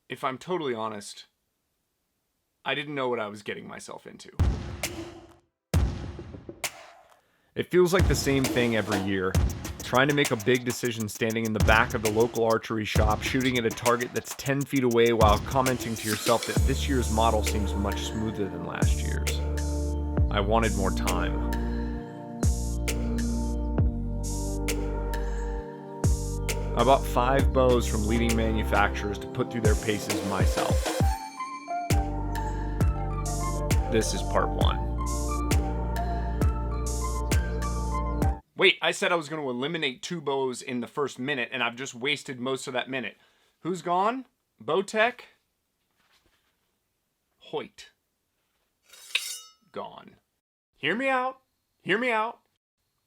If I'm totally honest, I didn't know what I was getting myself into. It feels like the same thing every year. Trying to make a big decision standing in the back of the local archery shop, shooting at a target that's 10 feet away while commenting to yourself that this year's model seems much smoother than last year's. I wanted more time. I bought 5 bows from leading manufacturers to put through their paces myself. This is part 1. Wait, I said I was going to eliminate 2 bows in the first minute, and I've just wasted most of that minute. Who's gone? Bowtech? Hoyt. Gone. Hear me out. Hear me out.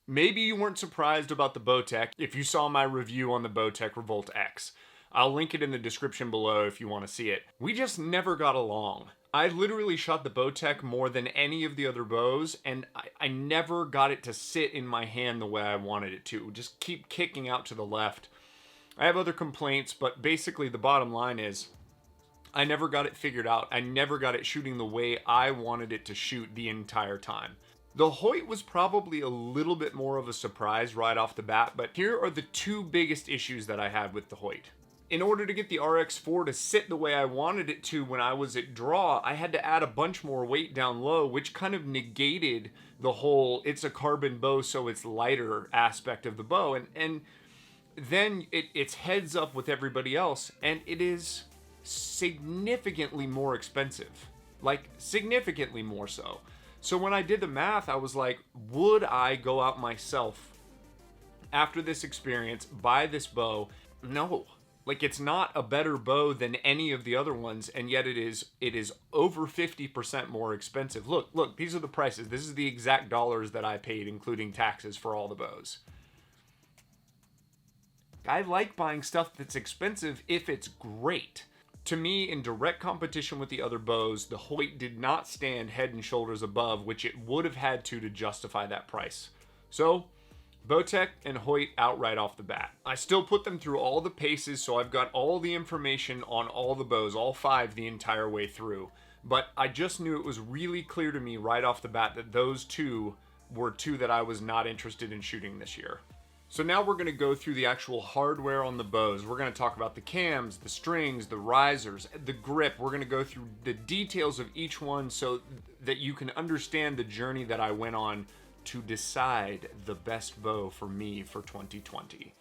Maybe you weren't surprised about the Bowtech if you saw my review on the Bowtech Revolt X. I'll link it in the description below if you want to see it. We just never got along. I literally shot the Bowtech more than any of the other bows, and I never got it to sit in my hand the way I wanted it to. Just keep kicking out to the left. I have other complaints, but basically the bottom line is I never got it figured out. I never got it shooting the way I wanted it to shoot the entire time. The Hoyt was probably a little bit more of a surprise right off the bat, but here are the 2 biggest issues that I had with the Hoyt. In order to get the RX4 to sit the way I wanted it to when I was at draw, I had to add a bunch more weight down low, which kind of negated the whole it's a carbon bow so it's lighter aspect of the bow. And then it's heads up with everybody else, and it is significantly more expensive. Like, significantly more so. So when I did the math, I was like, would I go out myself after this experience, buy this bow? No. Like, it's not a better bow than any of the other ones, and yet it is over 50% more expensive. Look, these are the prices. This is the exact dollars that I paid, including taxes, for all the bows. I like buying stuff that's expensive if it's great. To me, in direct competition with the other bows, the Hoyt did not stand head and shoulders above, which it would have had to justify that price. So, Bowtech and Hoyt out right off the bat. I still put them through all the paces, so I've got all the information on all the bows, all 5 the entire way through. But I just knew it was really clear to me right off the bat that those 2 were 2 that I was not interested in shooting this year. So now we're going to go through the actual hardware on the bows. We're going to talk about the cams, the strings, the risers, the grip. We're going to go through the details of each one so that you can understand the journey that I went on to decide the best bow for me for 2020.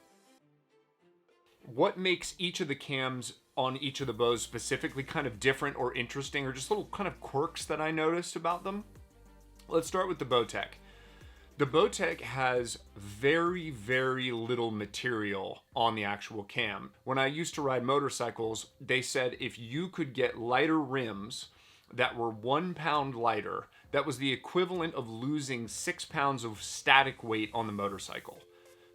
What makes each of the cams on each of the bows specifically kind of different or interesting, or just little kind of quirks that I noticed about them? Let's start with the Bowtech. The Bowtech has very, very little material on the actual cam. When I used to ride motorcycles, they said if you could get lighter rims that were 1 pound lighter, that was the equivalent of losing 6 pounds of static weight on the motorcycle.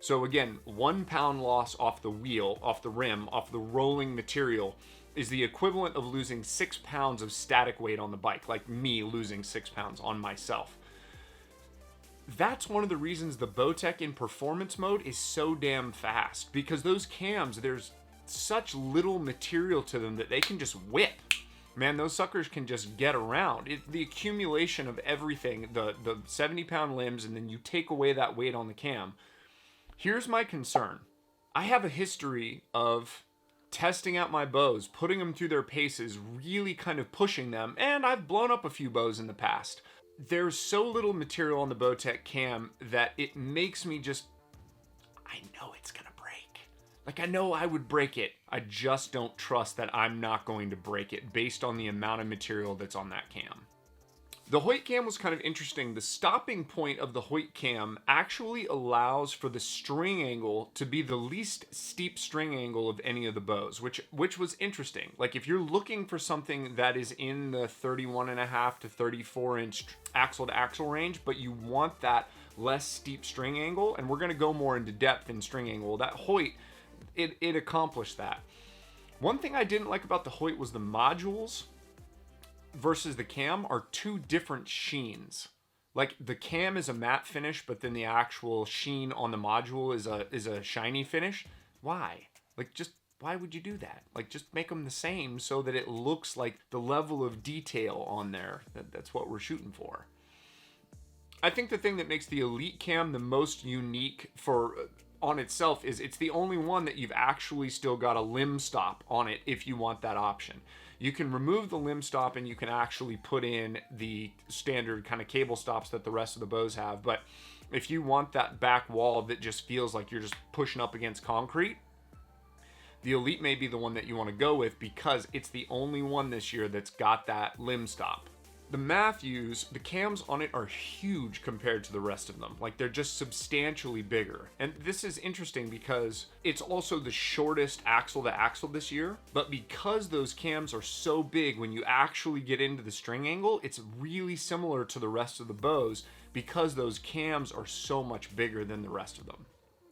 So again, 1 pound loss off the wheel, off the rim, off the rolling material is the equivalent of losing 6 pounds of static weight on the bike, like me losing 6 pounds on myself. That's one of the reasons the Bowtech in performance mode is so damn fast, because those cams, there's such little material to them that they can just whip. Man, those suckers can just get around. The accumulation of everything, the 70-pound limbs, and then you take away that weight on the cam. Here's my concern. I have a history of testing out my bows, putting them through their paces, really kind of pushing them, and I've blown up a few bows in the past. There's so little material on the Bowtech cam that it makes me just, I know it's gonna break. Like, I know I would break it. I just don't trust that I'm not going to break it based on the amount of material that's on that cam. The Hoyt cam was kind of interesting. The stopping point of the Hoyt cam actually allows for the string angle to be the least steep string angle of any of the bows, which was interesting. Like, if you're looking for something that is in the 31.5 to 34 inch axle to axle range, but you want that less steep string angle, and we're going to go more into depth in string angle, that Hoyt, it accomplished that. One thing I didn't like about the Hoyt was the modules versus the cam are 2 different sheens. Like, the cam is a matte finish, but then the actual sheen on the module is a shiny finish. Why? Like, just why would you do that? Like, just make them the same so that it looks like the level of detail on there. That's what we're shooting for. I think the thing that makes the Elite Cam the most unique on itself is it's the only one that you've actually still got a limb stop on it if you want that option. You can remove the limb stop and you can actually put in the standard kind of cable stops that the rest of the bows have. But if you want that back wall that just feels like you're just pushing up against concrete, the Elite may be the one that you want to go with because it's the only one this year that's got that limb stop. The Mathews, the cams on it are huge compared to the rest of them. Like, they're just substantially bigger. And this is interesting because it's also the shortest axle to axle this year. But because those cams are so big, when you actually get into the string angle, it's really similar to the rest of the bows because those cams are so much bigger than the rest of them.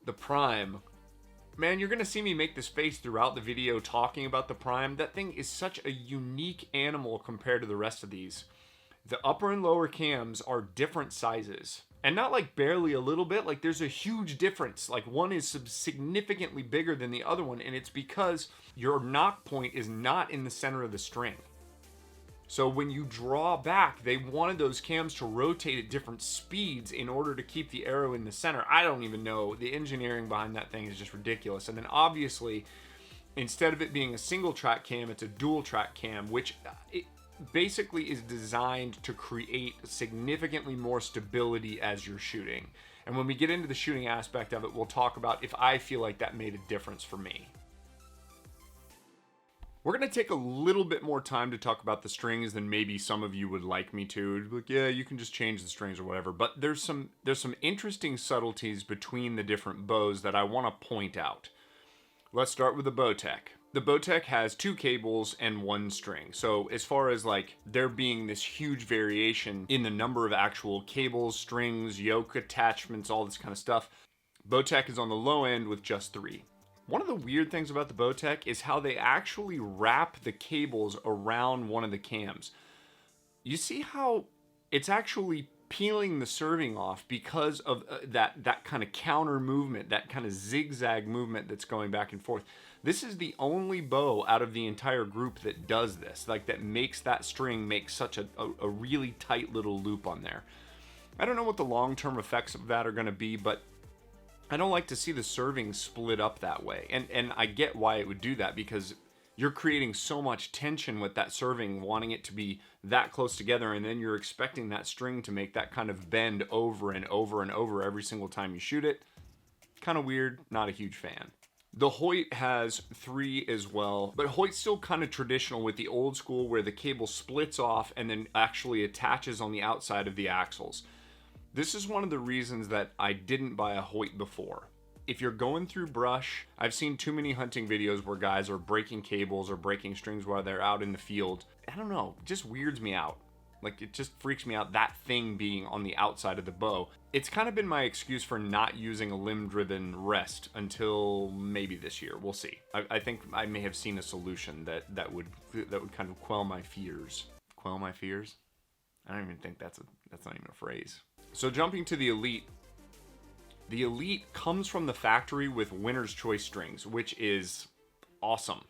The Prime. Man, you're going to see me make this face throughout the video talking about the Prime. That thing is such a unique animal compared to the rest of these. The upper and lower cams are different sizes. And not like barely a little bit, like there's a huge difference. Like one is significantly bigger than the other one, and it's because your knock point is not in the center of the string. So when you draw back, they wanted those cams to rotate at different speeds in order to keep the arrow in the center. I don't even know. The engineering behind that thing is just ridiculous. And then obviously, instead of it being a single track cam, it's a dual track cam, which it basically is designed to create significantly more stability as you're shooting. And when we get into the shooting aspect of it, we'll talk about if I feel like that made a difference for me. We're going to take a little bit more time to talk about the strings than maybe some of you would like me to. Like, yeah, you can just change the strings or whatever. But there's some interesting subtleties between the different bows that I want to point out. Let's start with the Bowtech. The Bowtech has 2 cables and 1 string. So as far as like there being this huge variation in the number of actual cables, strings, yoke attachments, all this kind of stuff, Bowtech is on the low end with just 3. One of the weird things about the Bowtech is how they actually wrap the cables around one of the cams. You see how it's actually peeling the serving off because of that kind of counter movement, that kind of zigzag movement that's going back and forth. This is the only bow out of the entire group that does this, like that makes that string make such a really tight little loop on there. I don't know what the long-term effects of that are going to be, but I don't like to see the serving split up that way. And I get why it would do that, because you're creating so much tension with that serving, wanting it to be that close together, and then you're expecting that string to make that kind of bend over and over and over every single time you shoot it. Kind of weird, not a huge fan. The Hoyt has 3 as well, but Hoyt's still kind of traditional with the old school where the cable splits off and then actually attaches on the outside of the axles. This is one of the reasons that I didn't buy a Hoyt before. If you're going through brush, I've seen too many hunting videos where guys are breaking cables or breaking strings while they're out in the field. I don't know, it just weirds me out. Like, it just freaks me out, that thing being on the outside of the bow. It's kind of been my excuse for not using a limb-driven rest until maybe this year. We'll see. I think I may have seen a solution that would kind of quell my fears. Quell my fears? I don't even think that's not even a phrase. So jumping to the Elite. The Elite comes from the factory with winner's choice strings, which is awesome.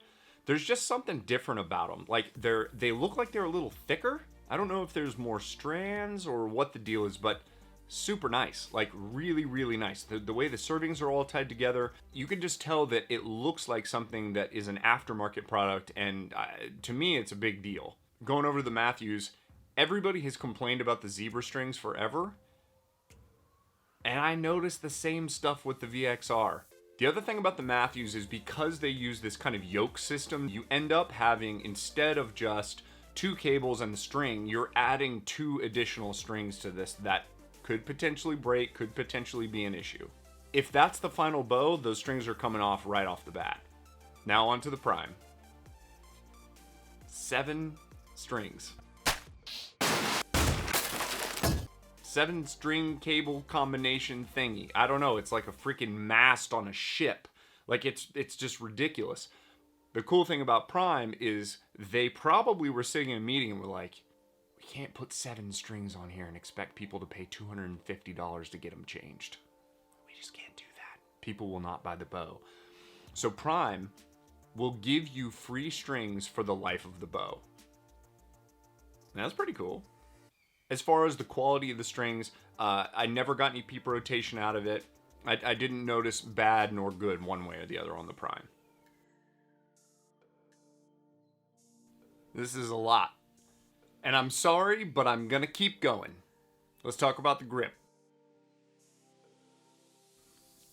There's just something different about them. Like, they look like they're a little thicker. I don't know if there's more strands or what the deal is, but super nice. Like, really, really nice. The way the servings are all tied together, you can just tell that it looks like something that is an aftermarket product, and to me, it's a big deal. Going over to the Mathews, everybody has complained about the zebra strings forever, and I noticed the same stuff with the VXR. The other thing about the Mathews is because they use this kind of yoke system, you end up having, instead of just 2 cables and the string, you're adding 2 additional strings to this that could potentially break, could potentially be an issue. If that's the final bow, those strings are coming off right off the bat. Now onto the Prime. 7 strings. 7-string cable combination thingy. I don't know, it's like a freaking mast on a ship. Like, it's just ridiculous. The cool thing about Prime is they probably were sitting in a meeting and were like, we can't put 7 strings on here and expect people to pay $250 to get them changed. We just can't do that. People will not buy the bow. So Prime will give you free strings for the life of the bow. And that's pretty cool. As far as the quality of the strings, I never got any peep rotation out of it. I didn't notice bad nor good one way or the other on the Prime. This is a lot. And I'm sorry, but I'm gonna keep going. Let's talk about the grip.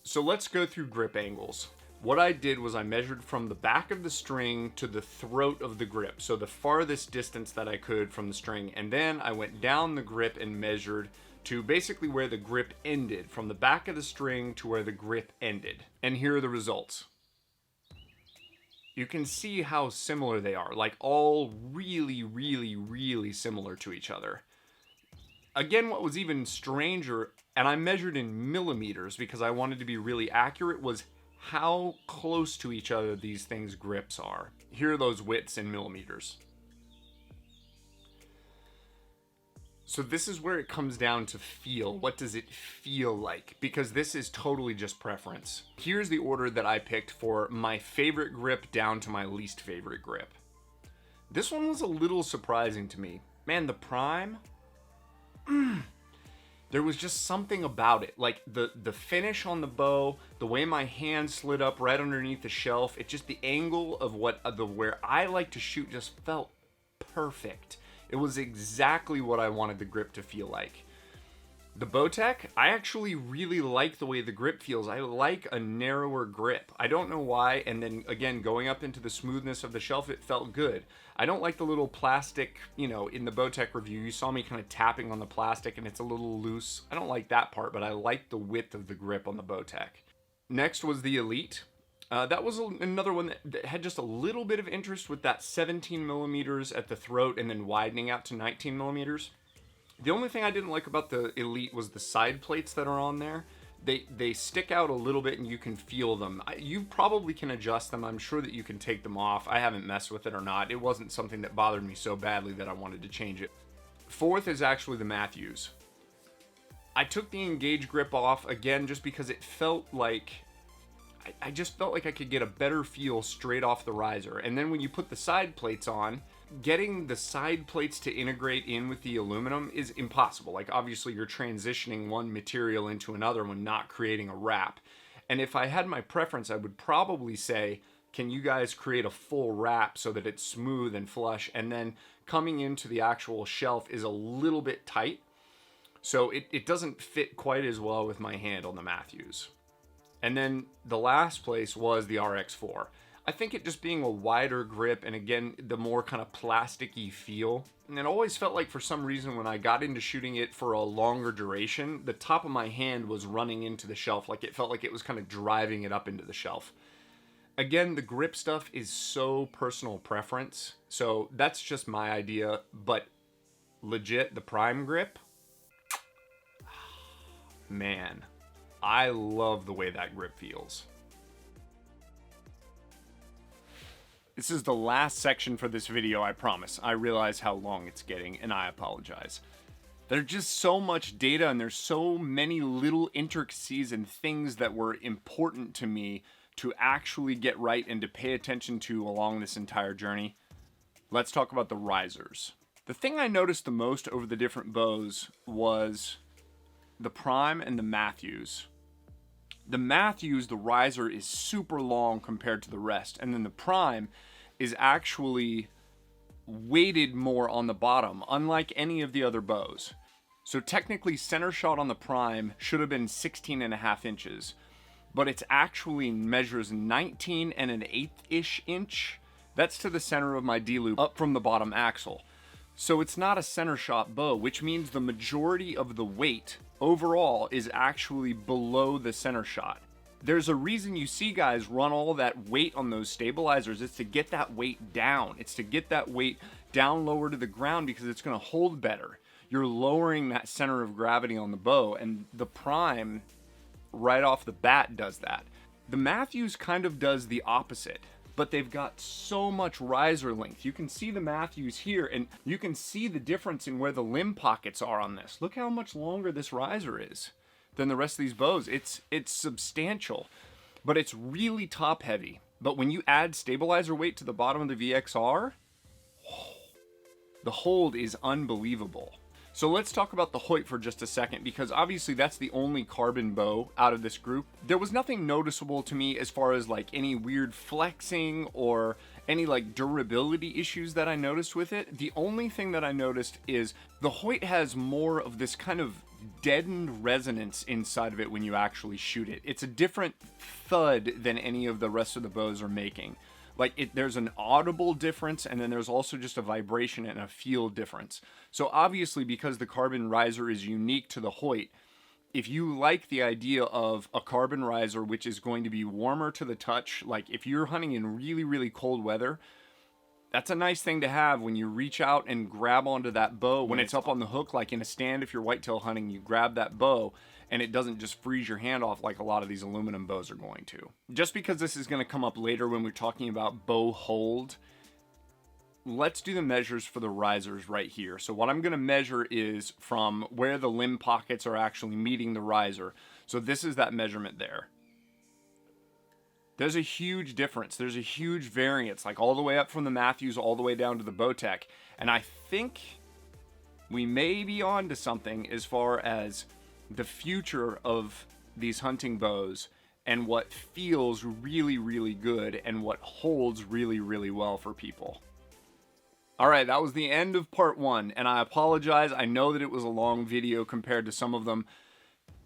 So let's go through grip angles. What I did was I measured from the back of the string to the throat of the grip, so the farthest distance that I could from the string, and then I went down the grip and measured to basically where the grip ended, from the back of the string to where the grip ended. And here are the results. You can see how similar they are, like all really, really, really similar to each other. Again, what was even stranger, and I measured in millimeters because I wanted to be really accurate, was how close to each other these things' grips are. Here are those widths in millimeters. So this is where it comes down to feel. What does it feel like? Because this is totally just preference. Here's the order that I picked for my favorite grip down to my least favorite grip. This one was a little surprising to me. Man, the Prime, there was just something about it. Like the finish on the bow, the way my hand slid up right underneath the shelf, it just, the angle of where I like to shoot just felt perfect. It was exactly what I wanted the grip to feel like. The Bowtech, I actually really like the way the grip feels. I like a narrower grip. I don't know why, and then again, going up into the smoothness of the shelf, it felt good. I don't like the little plastic, in the Bowtech review, you saw me kind of tapping on the plastic and it's a little loose. I don't like that part, but I like the width of the grip on the Bowtech. Next was the Elite. That was another one that had just a little bit of interest with that 17 millimeters at the throat and then widening out to 19 millimeters. The only thing I didn't like about the Elite was the side plates that are on there. They stick out a little bit and you can feel them. You probably can adjust them. I'm sure that you can take them off. I haven't messed with it or not. It wasn't something that bothered me so badly that I wanted to change it. Fourth is actually the Mathews. I took the Engage grip off again just because it felt like, I just felt like I could get a better feel straight off the riser. And then when you put the side plates on, getting the side plates to integrate in with the aluminum is impossible. Like, obviously you're transitioning one material into another when not creating a wrap. And if I had my preference, I would probably say, can you guys create a full wrap so that it's smooth and flush, and then coming into the actual shelf is a little bit tight, so it doesn't fit quite as well with my hand on the Mathews. And then the last place was the RX4. I think it just being a wider grip, and again, the more kind of plasticky feel. And it always felt like, for some reason, when I got into shooting it for a longer duration, the top of my hand was running into the shelf. Like, it felt like it was kind of driving it up into the shelf. Again, the grip stuff is so personal preference. So that's just my idea. But legit, the Prime grip, man, I love the way that grip feels. This is the last section for this video, I promise. I realize how long it's getting, and I apologize. There's just so much data, and there's so many little intricacies and things that were important to me to actually get right and to pay attention to along this entire journey. Let's talk about the risers. The thing I noticed the most over the different bows was the Prime and the Mathews. The Mathews, the riser is super long compared to the rest, and then the Prime is actually weighted more on the bottom, unlike any of the other bows. So technically, center shot on the Prime should have been 16.5 inches, but it actually measures 19 and an eighth-ish inch. That's to the center of my D-loop up from the bottom axle. So it's not a center shot bow, which means the majority of the weight overall is actually below the center shot. There's a reason you see guys run all that weight on those stabilizers. It's to get that weight down. It's to get that weight down lower to the ground because it's going to hold better. You're lowering that center of gravity on the bow, and the Prime right off the bat does that. The Mathews kind of does the opposite, but they've got so much riser length. You can see the Mathews here, and you can see the difference in where the limb pockets are on this. Look how much longer this riser is than the rest of these bows. It's substantial, but it's really top heavy. But when you add stabilizer weight to the bottom of the VXR, the hold is unbelievable. So let's talk about the Hoyt for just a second, because obviously that's the only carbon bow out of this group. There was nothing noticeable to me as far as like any weird flexing or any like durability issues that I noticed with it. The only thing that I noticed is the Hoyt has more of this kind of deadened resonance inside of it when you actually shoot it. It's a different thud than any of the rest of the bows are making. Like there's an audible difference, and then there's also just a vibration and a feel difference. So obviously, because the carbon riser is unique to the Hoyt, if you like the idea of a carbon riser which is going to be warmer to the touch, like if you're hunting in really, really cold weather, that's a nice thing to have when you reach out and grab onto that bow. When it's up on the hook, like in a stand, if you're whitetail hunting, you grab that bow and it doesn't just freeze your hand off like a lot of these aluminum bows are going to. Just because this is going to come up later when we're talking about bow hold, let's do the measures for the risers right here. So what I'm going to measure is from where the limb pockets are actually meeting the riser. So this is that measurement there. There's a huge difference. There's a huge variance, like all the way up from the Mathews all the way down to the Bowtech. And I think we may be on to something as far as the future of these hunting bows and what feels really, really good and what holds really, really well for people. All right, that was the end of part 1, and I apologize. I know that it was a long video compared to some of them.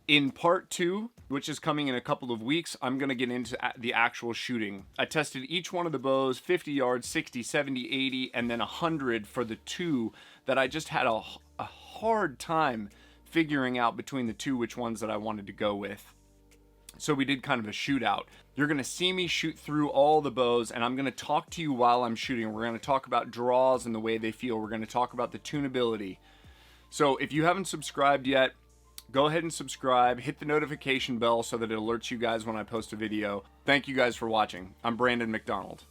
In part 2, which is coming in a couple of weeks, I'm going to get into the actual shooting. I tested each one of the bows, 50 yards, 60, 70, 80, and then 100 for the 2 that I just had a hard time figuring out between the 2 which ones that I wanted to go with. So we did kind of a shootout. You're going to see me shoot through all the bows, and I'm going to talk to you while I'm shooting. We're going to talk about draws and the way they feel. We're going to talk about the tunability. So if you haven't subscribed yet, go ahead and subscribe. Hit the notification bell so that it alerts you guys when I post a video. Thank you guys for watching. I'm Brandon McDonald.